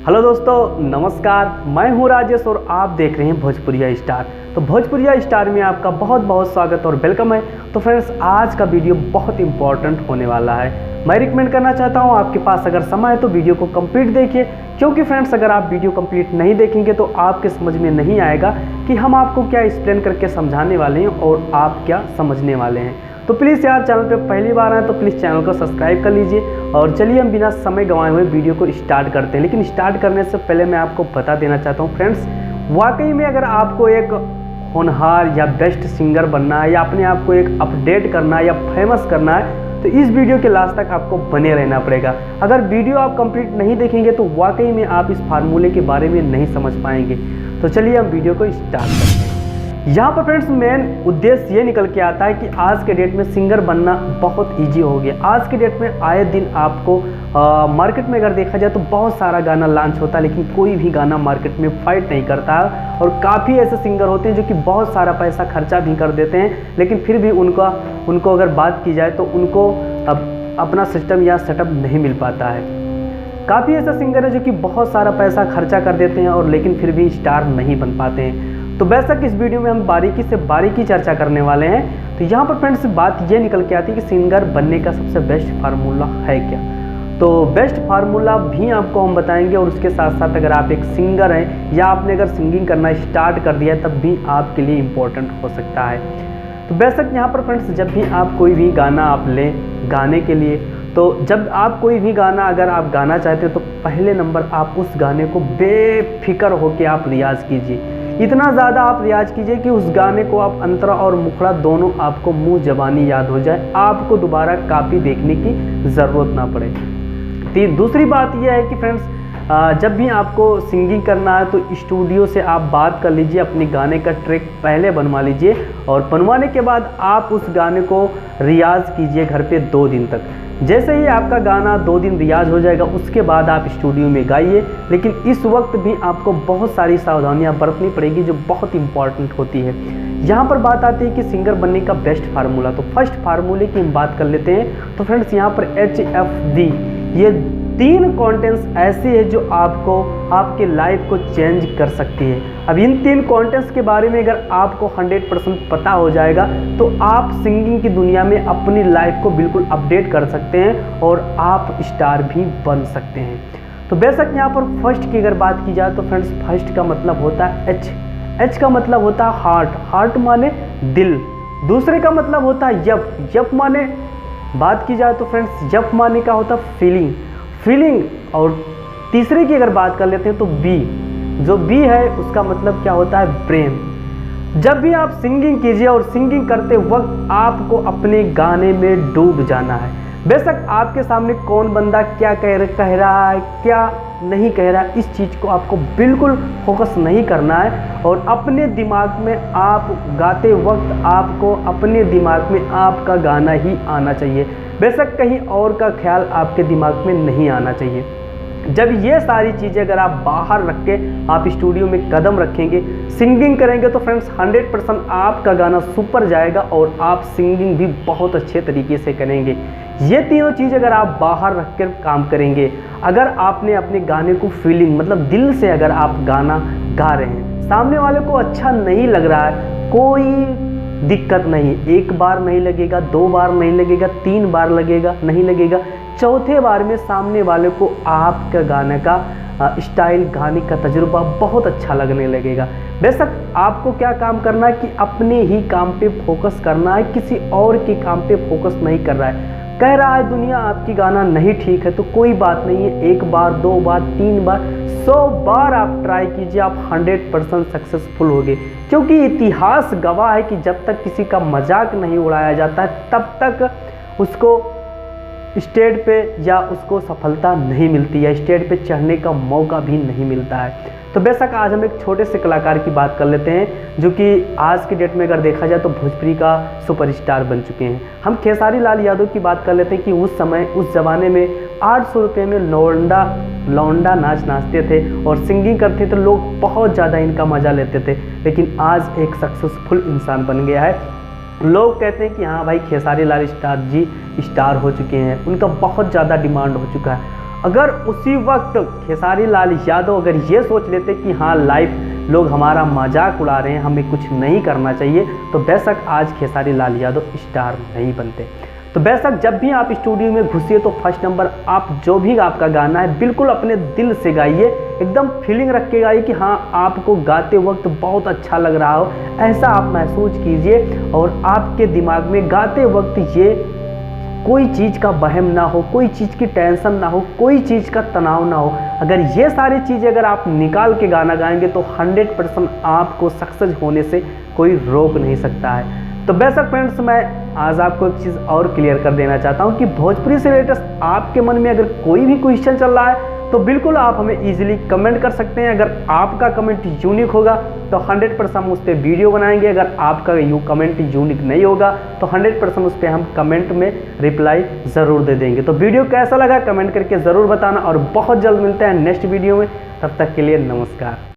Hello दोस्तों, नमस्कार। मैं हूं राजेश और आप देख रहे हैं भोजपुरिया स्टार। तो भोजपुरिया स्टार में आपका बहुत बहुत स्वागत और वेलकम है। तो फ्रेंड्स, आज का वीडियो बहुत इंपॉर्टेंट होने वाला है। मैं रिकमेंड करना चाहता हूं, आपके पास अगर समय है तो वीडियो को कंप्लीट देखिए, क्योंकि फ्रेंड्स अगर आप वीडियो कंप्लीट नहीं देखेंगे तो आपके समझ में नहीं आएगा कि हम आपको क्या एक्सप्लेन करके समझाने वाले हैं और आप क्या समझने वाले हैं। तो प्लीज़ यार, चैनल पे पहली बार आए तो प्लीज़ चैनल को सब्सक्राइब कर लीजिए। और चलिए हम बिना समय गंवाए हुए वीडियो को स्टार्ट करते हैं। लेकिन स्टार्ट करने से पहले मैं आपको बता देना चाहता हूँ फ्रेंड्स, वाकई में अगर आपको एक होनहार या बेस्ट सिंगर बनना है या अपने आप को एक अपडेट करना है या फेमस करना है तो इस वीडियो के लास्ट तक आपको बने रहना पड़ेगा। अगर वीडियो आप कंप्लीट नहीं देखेंगे तो वाकई में आप इस फार्मूले के बारे में नहीं समझ पाएंगे। तो चलिए हम वीडियो को स्टार्ट करते हैं। यहाँ पर फ्रेंड्स मेन उद्देश्य ये निकल के आता है कि आज के डेट में सिंगर बनना बहुत इजी हो गया। आज के डेट में आए दिन आपको मार्केट में अगर देखा जाए तो बहुत सारा गाना लॉन्च होता है, लेकिन कोई भी गाना मार्केट में फाइट नहीं करता है। और काफ़ी ऐसे सिंगर होते हैं जो कि बहुत सारा पैसा खर्चा भी कर देते हैं, लेकिन फिर भी उनको अगर बात की जाए तो उनको अपना सिस्टम या सेटअप नहीं मिल पाता है। काफ़ी ऐसे सिंगर है जो कि बहुत सारा पैसा खर्चा कर देते हैं और लेकिन फिर भी स्टार नहीं बन पाते हैं। तो बेशक इस वीडियो में हम बारीकी चर्चा करने वाले हैं। तो यहाँ पर फ्रेंड्स बात ये निकल के आती है कि सिंगर बनने का सबसे बेस्ट फार्मूला है क्या। तो बेस्ट फार्मूला भी आपको हम बताएंगे और उसके साथ साथ अगर आप एक सिंगर हैं या आपने अगर सिंगिंग करना स्टार्ट कर दिया तब भी आपके लिए इम्पोर्टेंट हो सकता है। तो बेशक यहाँ पर फ्रेंड्स जब भी आप कोई भी गाना आप लें गाने के लिए, तो जब आप कोई भी गाना अगर आप गाना चाहते हैं तो पहले नंबर आप उस गाने को बेफिक्र होकर आप रियाज़ कीजिए। इतना ज़्यादा आप रियाज कीजिए कि उस गाने को आप अंतरा और मुखड़ा दोनों आपको मुंह ज़बानी याद हो जाए, आपको दोबारा कॉपी देखने की ज़रूरत ना पड़े। दूसरी बात यह है कि फ्रेंड्स जब भी आपको सिंगिंग करना है तो स्टूडियो से आप बात कर लीजिए, अपने गाने का ट्रैक पहले बनवा लीजिए और बनवाने के बाद आप उस गाने को रियाज़ कीजिए घर पे 2 दिन तक। जैसे ही आपका गाना 2 दिन रियाज हो जाएगा उसके बाद आप स्टूडियो में गाइए। लेकिन इस वक्त भी आपको बहुत सारी सावधानियां बरतनी पड़ेगी जो बहुत इंपॉर्टेंट होती है। यहाँ पर बात आती है कि सिंगर बनने का बेस्ट फार्मूला। तो फर्स्ट फार्मूले की हम बात कर लेते हैं। तो फ्रेंड्स यहाँ पर HFD ये 3 कंटेंट्स ऐसे हैं जो आपको आपके लाइफ को चेंज कर सकती है। अब इन 3 कंटेंट्स के बारे में अगर आपको 100% पता हो जाएगा तो आप सिंगिंग की दुनिया में अपनी लाइफ को बिल्कुल अपडेट कर सकते हैं और आप स्टार भी बन सकते हैं। तो बेशक यहाँ पर फर्स्ट की अगर बात की जाए तो फ्रेंड्स फर्स्ट का मतलब होता है H का मतलब होता है हार्ट माने दिल। दूसरे का मतलब होता है यप माने बात की जाए तो फ्रेंड्स यप माने का होता है फीलिंग। और तीसरे की अगर बात कर लेते हैं तो बी, जो बी है उसका मतलब क्या होता है ब्रेन। जब भी आप सिंगिंग कीजिए और सिंगिंग करते वक्त आपको अपने गाने में डूब जाना है। बेशक आपके सामने कौन बंदा क्या कह रहा है क्या नहीं कह रहा है, इस चीज़ को आपको बिल्कुल फोकस नहीं करना है और अपने दिमाग में आप गाते वक्त आपको अपने दिमाग में आपका गाना ही आना चाहिए। बेशक कहीं और का ख्याल आपके दिमाग में नहीं आना चाहिए। जब ये सारी चीज़ें अगर आप बाहर रख के आप स्टूडियो में कदम रखेंगे, सिंगिंग करेंगे तो फ्रेंड्स 100% आपका गाना सुपर जाएगा और आप सिंगिंग भी बहुत अच्छे तरीके से करेंगे। ये तीनों चीज़ अगर आप बाहर रख कर काम करेंगे, अगर आपने अपने गाने को फीलिंग मतलब दिल से अगर आप गाना गा रहे हैं, सामने वाले को अच्छा नहीं लग रहा है, कोई दिक्कत नहीं। 1 बार नहीं लगेगा, 2 बार नहीं लगेगा, 3 बार लगेगा नहीं लगेगा, चौथे बार में सामने वाले को आपका गाने का स्टाइल गाने का तजुर्बा बहुत अच्छा लगने लगेगा। बेशक आपको क्या काम करना है कि अपने ही काम पे फोकस करना है, किसी और के काम पे फोकस नहीं कर रहा है। कह रहा है दुनिया आपकी गाना नहीं ठीक है तो कोई बात नहीं है, 1 बार 2 बार 3 बार 100 बार आप ट्राई कीजिए, आप 100% सक्सेसफुल होगे। क्योंकि इतिहास गवाह है कि जब तक किसी का मजाक नहीं उड़ाया जाता है तब तक उसको स्टेज पे या उसको सफलता नहीं मिलती है, स्टेज पे चढ़ने का मौका भी नहीं मिलता है। तो बेशक आज हम एक छोटे से कलाकार की बात कर लेते हैं जो कि आज की डेट में अगर देखा जाए तो भोजपुरी का सुपरस्टार बन चुके हैं। हम खेसारी लाल यादव की बात कर लेते हैं कि उस समय उस ज़माने में 800 रुपये में लौंडा नाच नाचते थे और सिंगिंग करते थे, लोग बहुत ज़्यादा इनका मज़ा लेते थे। लेकिन आज एक सक्सेसफुल इंसान बन गया है, लोग कहते हैं कि हाँ भाई खेसारी लाल जी स्टार हो चुके हैं, उनका बहुत ज़्यादा डिमांड हो चुका है। अगर उसी वक्त खेसारी लाल यादव अगर ये सोच लेते कि हाँ लाइव लोग हमारा मजाक उड़ा रहे हैं, हमें कुछ नहीं करना चाहिए, तो बेशक आज खेसारी लाल यादव स्टार नहीं बनते। तो बेशक जब भी आप स्टूडियो में घुसिए तो फर्स्ट नंबर आप जो भी आपका गाना है बिल्कुल अपने दिल से गाइए, एकदम फीलिंग रख के गाइए कि हाँ आपको गाते वक्त बहुत अच्छा लग रहा हो, ऐसा आप महसूस कीजिए। और आपके दिमाग में गाते वक्त ये कोई चीज़ का वहम ना हो, कोई चीज़ की टेंशन ना हो, कोई चीज़ का तनाव ना हो। अगर ये सारी चीज़ें अगर आप निकाल के गाना गाएंगे तो 100% आपको सक्सेस होने से कोई रोक नहीं सकता है। तो बेशक फ्रेंड्स मैं आज आपको एक चीज़ और क्लियर कर देना चाहता हूँ कि भोजपुरी से रिलेटेड आपके मन में अगर कोई भी क्वेश्चन चल रहा है तो बिल्कुल आप हमें इजीली कमेंट कर सकते हैं। अगर आपका कमेंट यूनिक होगा तो 100% हम उस पर वीडियो बनाएंगे। अगर आपका कमेंट यूनिक नहीं होगा तो 100% उस पर हम कमेंट में रिप्लाई ज़रूर दे देंगे। तो वीडियो कैसा लगा कमेंट करके ज़रूर बताना और बहुत जल्द मिलते हैं नेक्स्ट वीडियो में। तब तक के लिए नमस्कार।